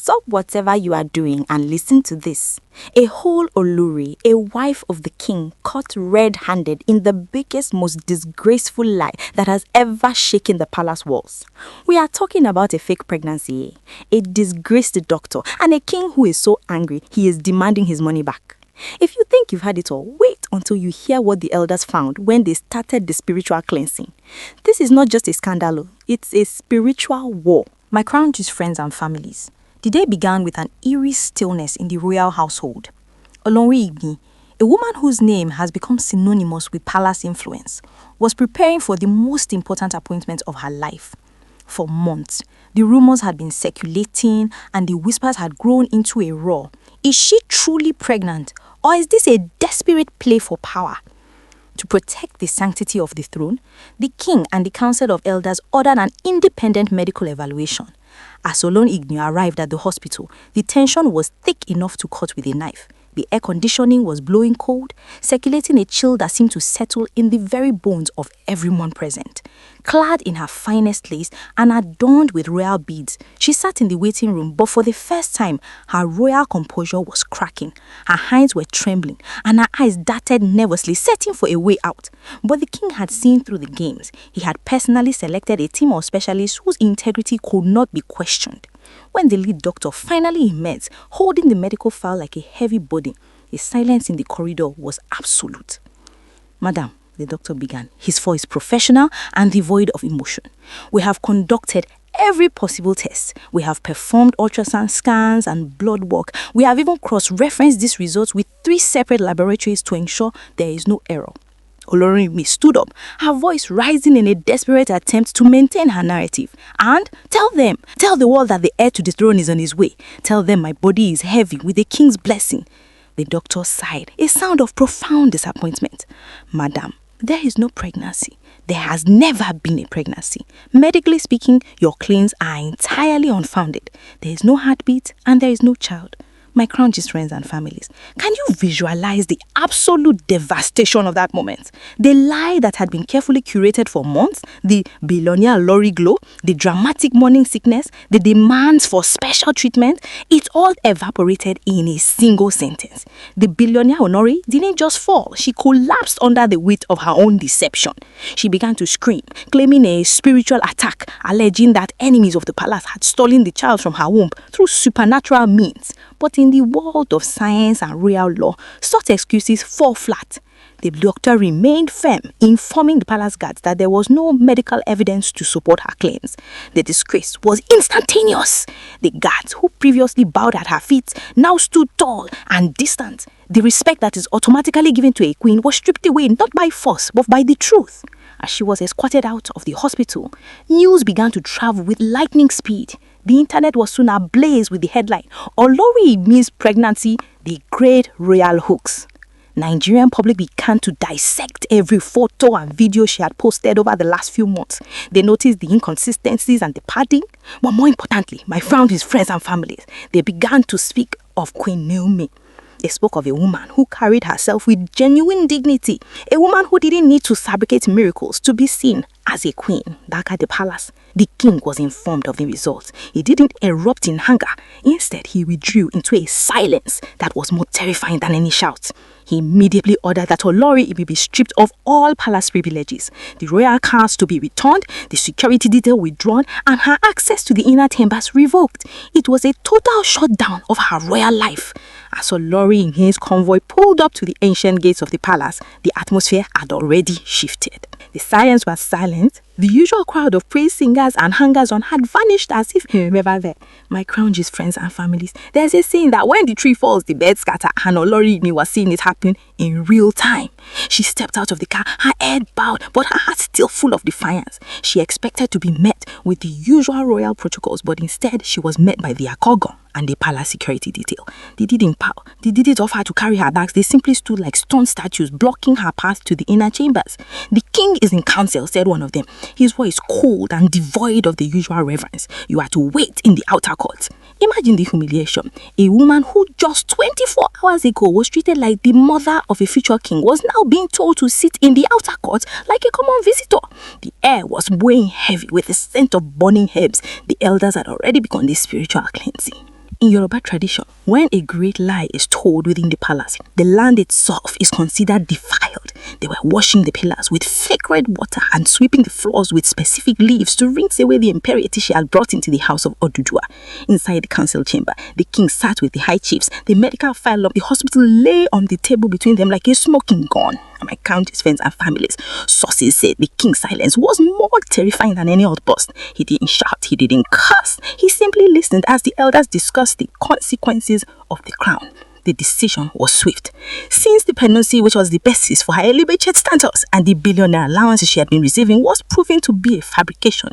Stop whatever you are doing and listen to this. A whole Olori, a wife of the king, caught red-handed in the biggest, most disgraceful lie that has ever shaken the palace walls. We are talking about a fake pregnancy, a disgraced doctor, and a king who is so angry he is demanding his money back. If you think you've had it all, wait until you hear what the elders found when they started the spiritual cleansing. This is not just a scandal, it's a spiritual war. My crown juice friends and families, the day began with an eerie stillness in the royal household. Aunty Igbi'S, a woman whose name has become synonymous with palace influence, was preparing for the most important appointment of her life. For months, the rumors had been circulating and the whispers had grown into a roar. Is she truly pregnant, or is this a desperate play for power? To protect the sanctity of the throne, the king and the council of elders ordered an independent medical evaluation. As Aunty Igbi'S arrived at the hospital, the tension was thick enough to cut with a knife. The air conditioning was blowing cold, circulating a chill that seemed to settle in the very bones of everyone present. Clad in her finest lace and adorned with royal beads, she sat in the waiting room, but for the first time, her royal composure was cracking. Her hands were trembling, and her eyes darted nervously, searching for a way out. But the king had seen through the games. He had personally selected a team of specialists whose integrity could not be questioned. When the lead doctor finally emerged, holding the medical file like a heavy burden, the silence in the corridor was absolute. "Madam," the doctor began, his voice professional and devoid of emotion, "we have conducted every possible test. We have performed ultrasound scans and blood work. We have even cross-referenced these results with 3 separate laboratories to ensure there is no error." Olori Igbi'S stood up, her voice rising in a desperate attempt to maintain her narrative. "And tell the world that the heir to the throne is on his way. Tell them my body is heavy with the king's blessing." The doctor sighed, a sound of profound disappointment. "Madam, there is no pregnancy. There has never been a pregnancy. Medically speaking, your claims are entirely unfounded. There is no heartbeat and there is no child." My crown juice friends and families, can you visualize the absolute devastation of that moment? The lie that had been carefully curated for months, the billionaire Lori glow, the dramatic morning sickness, the demands for special treatment, it all evaporated in a single sentence. The billionaire Honori didn't just fall, she collapsed under the weight of her own deception. She began to scream, claiming a spiritual attack, alleging that enemies of the palace had stolen the child from her womb through supernatural means. But in the world of science and royal law, such excuses fall flat. The doctor remained firm, informing the palace guards that there was no medical evidence to support her claims. The disgrace was instantaneous. The guards, who previously bowed at her feet, now stood tall and distant. The respect that is automatically given to a queen was stripped away not by force, but by the truth. As she was escorted out of the hospital, news began to travel with lightning speed. The internet was soon ablaze with the headline, "Aunty Igbi'S pregnancy, the great royal hoax." Nigerian public began to dissect every photo and video she had posted over the last few months. They noticed the inconsistencies and the padding. But more importantly, my friend, his friends and families, they began to speak of Queen Naomi. They spoke of a woman who carried herself with genuine dignity, a woman who didn't need to fabricate miracles to be seen as a queen. Back at the palace, the king was informed of the results. He didn't erupt in anger. Instead, he withdrew into a silence that was more terrifying than any shout. He immediately ordered that Aunty Igbi'S be stripped of all palace privileges, the royal cars to be returned, the security detail withdrawn, and her access to the inner chambers revoked. It was a total shutdown of her royal life. As Aunty Igbi'S convoy pulled up to the ancient gates of the palace, the atmosphere had already shifted. The silence was silent. The usual crowd of praise singers and hangers-on had vanished as if he were never there. My crown juice friends and families, there's a saying that when the tree falls, the birds scatter, and Aunty Igbi'S was seeing it happen in real time. She stepped out of the car, her head bowed, but her heart still full of defiance. She expected to be met with the usual royal protocols, but instead she was met by the Akogon and the palace security detail. They didn't bow. They didn't offer her to carry her bags. They simply stood like stone statues, blocking her path to the inner chambers. "The king is in council," said one of them, his voice cold and devoid of the usual reverence. "You are to wait in the outer court." Imagine the humiliation. A woman who just 24 hours ago was treated like the mother of a future king was now being told to sit in the outer court like a common visitor. The air was weighing heavy with the scent of burning herbs. The elders had already begun the spiritual cleansing. In Yoruba tradition, when a great lie is told within the palace, the land itself is considered defiled. They were washing the pillars with fake red water and sweeping the floors with specific leaves to rinse away the impurity she had brought into the house of Odudua. Inside the council chamber, the king sat with the high chiefs. The medical file of the hospital lay on the table between them like a smoking gun. And my county's friends and families. Sources said the king's silence was more terrifying than any outburst. He didn't shout, he didn't curse. He simply listened as the elders discussed the consequences of the crown. The decision was swift. Since the penancy, which was the basis for her elevated status, and the billionaire allowances she had been receiving, was proven to be a fabrication,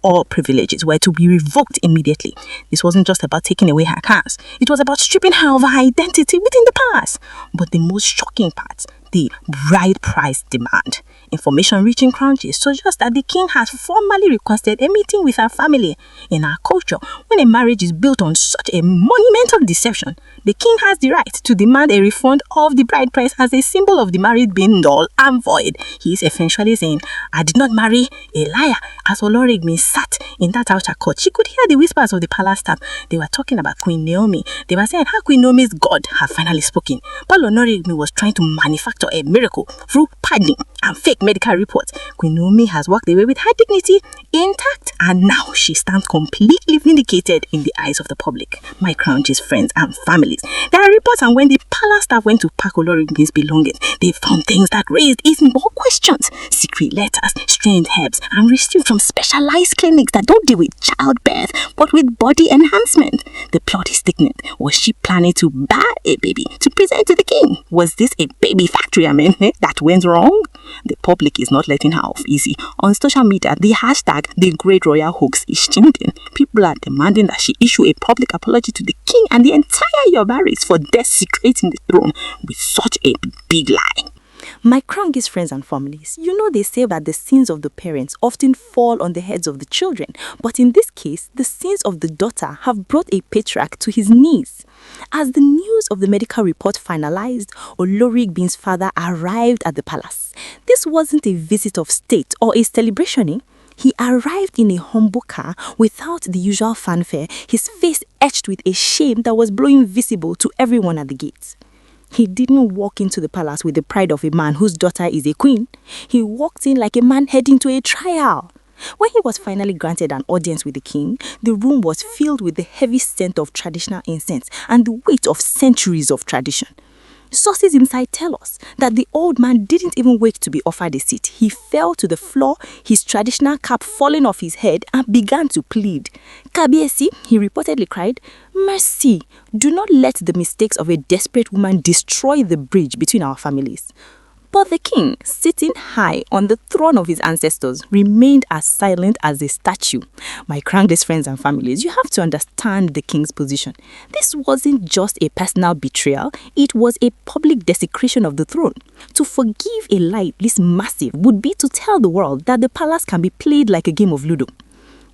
all privileges were to be revoked immediately. This wasn't just about taking away her cars. It was about stripping her of her identity within the palace. But the most shocking part, the bride price demand. Information reaching Crown Gist suggests that the king has formally requested a meeting with her family. In our culture, when a marriage is built on such a monumental deception, the king has the right to demand a refund of the bride price as a symbol of the marriage being null and void. He is essentially saying, I did not marry a liar. As Olori Igbi'S sat in that outer court, she could hear the whispers of the palace staff. They were talking about Queen Naomi. They were saying how Queen Naomi's God had finally spoken. But Olori Igbi'S was trying to manufacture a miracle through padding and fake medical reports. Queen Naomi has walked away with her dignity intact, and now she stands completely vindicated in the eyes of the public. My Crown Gist friends and families. There are reports, and when the palace staff went to pack Olori Igbi'S belongings, they found things that raised even more questions. Secret letters, strange herbs, and received from specialized clinics that don't deal with childbirth, but with body enhancement. The plot is thickening. Was she planning to buy a baby to present to the king? Was this a baby factory, that went wrong? The public is not letting her off easy. On social media, the hashtag The Great Royal Hoax is trending. People are demanding that she issue a public apology to the king and the entire Yoruba race for desecrating the throne with such a big lie. My Crown Gist friends and families, they say that the sins of the parents often fall on the heads of the children. But in this case, the sins of the daughter have brought a patriarch to his knees. As the news of the medical report finalized, Olori Igbi'S father arrived at the palace. This wasn't a visit of state or a celebration. He arrived in a humble car without the usual fanfare, his face etched with a shame that was blowing visible to everyone at the gates. He didn't walk into the palace with the pride of a man whose daughter is a queen. He walked in like a man heading to a trial. When he was finally granted an audience with the king, the room was filled with the heavy scent of traditional incense and the weight of centuries of tradition. Sources inside tell us that the old man didn't even wait to be offered a seat. He fell to the floor, his traditional cap falling off his head, and began to plead. Kabiesi, he reportedly cried, "Mercy, do not let the mistakes of a desperate woman destroy the bridge between our families." But the king, sitting high on the throne of his ancestors, remained as silent as a statue. My Crown Gist friends and families, you have to understand the king's position. This wasn't just a personal betrayal, it was a public desecration of the throne. To forgive a lie this massive would be to tell the world that the palace can be played like a game of Ludo.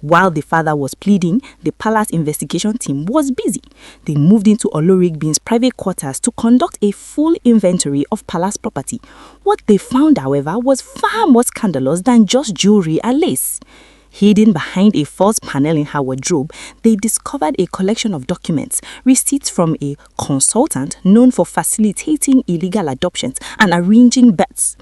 While the father was pleading, the palace investigation team was busy. They moved into Olori Igbi'S private quarters to conduct a full inventory of palace property. What they found, however, was far more scandalous than just jewelry and lace. Hidden behind a false panel in her wardrobe, they discovered a collection of documents, receipts from a consultant known for facilitating illegal adoptions and arranging births.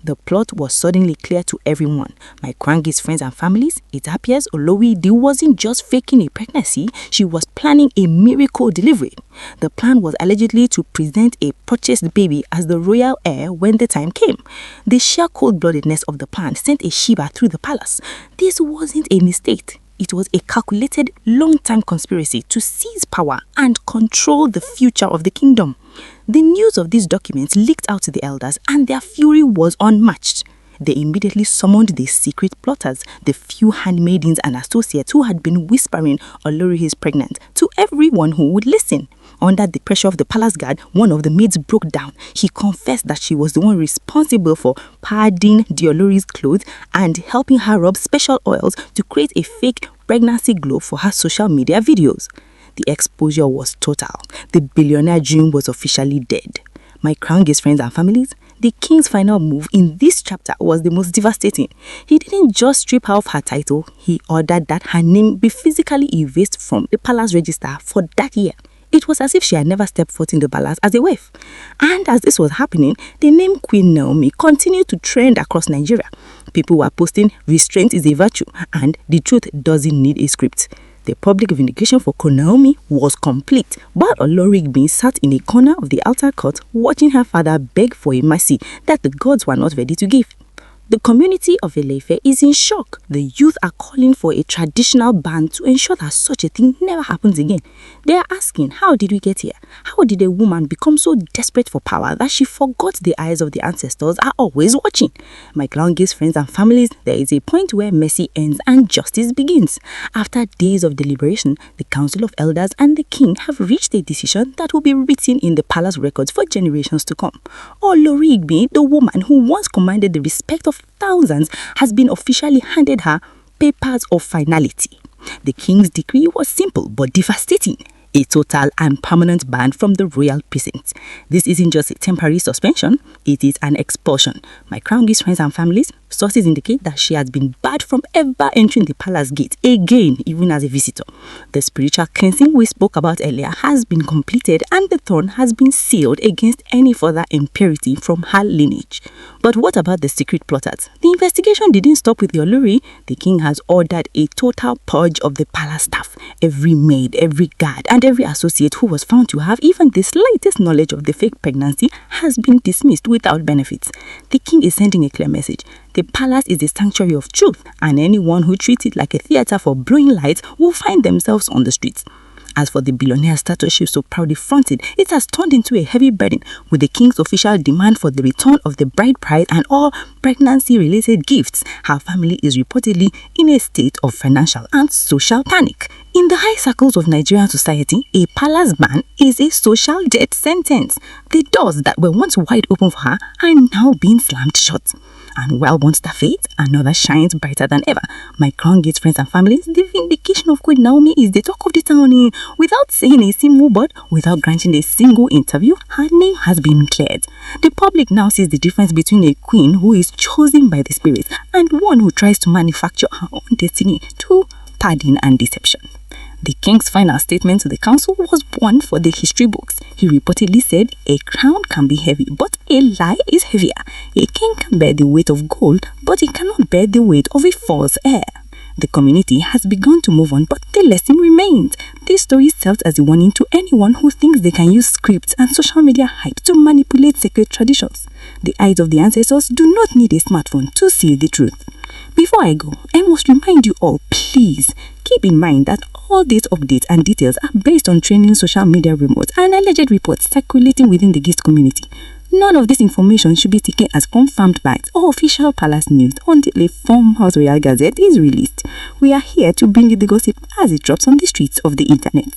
The plot was suddenly clear to everyone. My Crown Gist friends and families, it appears Olori Igbi wasn't just faking a pregnancy, she was planning a miracle delivery. The plan was allegedly to present a purchased baby as the royal heir when the time came. The sheer cold-bloodedness of the plan sent a shiver through the palace. This wasn't a mistake. It was a calculated, long-term conspiracy to seize power and control the future of the kingdom. The news of these documents leaked out to the elders, and their fury was unmatched. They immediately summoned the secret plotters, the few handmaidens and associates who had been whispering Olori is pregnant, to everyone who would listen. Under the pressure of the palace guard, one of the maids broke down. He confessed that she was the one responsible for padding the Olori's clothes and helping her rub special oils to create a fake pregnancy glow for her social media videos. The exposure was total. The billionaire dream was officially dead. My Crown Gist friends and families, The king's final move in this chapter was the most devastating. He didn't just strip her of her title, he ordered that her name be physically erased from the palace register for that year. It was as if she had never stepped foot in the palace as a wife. And as this was happening, the name Queen Naomi continued to trend across Nigeria. People were posting, "Restraint is a virtue," and "The truth doesn't need a script." The public vindication for Queen Naomi was complete, but Olori Igbi'S sat in a corner of the outer court watching her father beg for a mercy that the gods were not ready to give. The community of Ile-Ife is in shock. The youth are calling for a traditional ban to ensure that such a thing never happens again. They are asking, how did we get here? How did a woman become so desperate for power that she forgot the eyes of the ancestors are always watching? My Clowngaze friends and families, there is a point where mercy ends and justice begins. After days of deliberation, the Council of Elders and the King have reached a decision that will be written in the palace records for generations to come. Olori Igbi, the woman who once commanded the respect of thousands, has been officially handed her papers of finality. The king's decree was simple but devastating: a total and permanent ban from the royal precinct. This isn't just a temporary suspension, it is an expulsion. My Clowngaze friends and families, sources indicate that she has been barred from ever entering the palace gate again, even as a visitor. The spiritual cleansing we spoke about earlier has been completed and the throne has been sealed against any further impurity from her lineage. But what about the secret plotters? The investigation didn't stop with the Olori. The king has ordered a total purge of the palace staff. Every maid, every guard, and every associate who was found to have even the slightest knowledge of the fake pregnancy has been dismissed without benefits. The king is sending a clear message. The palace is a sanctuary of truth, and anyone who treats it like a theater for blowing lights will find themselves on the streets. As for the billionaire status she so proudly fronted, it has turned into a heavy burden, with the king's official demand for the return of the bride price and all pregnancy-related gifts. Her family is reportedly in a state of financial and social panic. In the high circles of Nigerian society, a palace ban is a social death sentence. The doors that were once wide open for her are now being slammed shut. And while one star fades, another shines brighter than ever. My Clowngaze friends and families, the vindication of Queen Naomi is the talk of the town. Without saying a single word, without granting a single interview, her name has been cleared. The public now sees the difference between a queen who is chosen by the spirits and one who tries to manufacture her own destiny through padding and deception. The king's final statement to the council was one for the history books. He reportedly said, "A crown can be heavy, but a lie is heavier. A king can bear the weight of gold, but he cannot bear the weight of a false heir." The community has begun to move on, but the lesson remains. This story serves as a warning to anyone who thinks they can use scripts and social media hype to manipulate sacred traditions. The eyes of the ancestors do not need a smartphone to see the truth. Before I go, I must remind you all, please, keep in mind that all these updates and details are based on training social media rumors and alleged reports circulating within the gist community. None of this information should be taken as confirmed facts or official palace news until a farmhouse royal gazette is released. We are here to bring you the gossip as it drops on the streets of the internet.